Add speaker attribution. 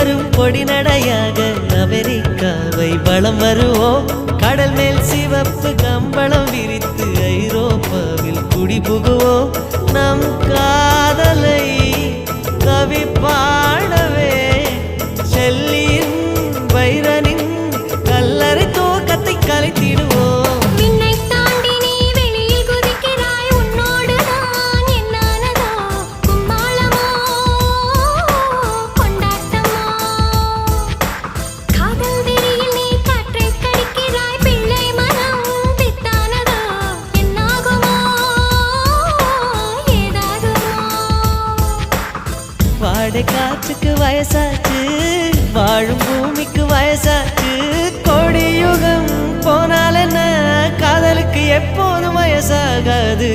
Speaker 1: வரும் பொடி நடையாக அமெரிக்காவை வலம் வருவோம். கடல் மேல் சிவப்பு கம்பளம் விரித்து ஐரோப்பாவில் குடிபுகுவோம். நம் காதலை கவி பாடவே ஷெல்லியின் பைரனின் கல்லறை தோக்கத்தை கலைத்திடுவோம். வாடை காற்றுக்கு வயசாச்சு, வாழும் பூமிக்கு வயசாச்சு. கொடியுகம் போனால் என்ன, காதலுக்கு எப்போதும் வயசாகாது.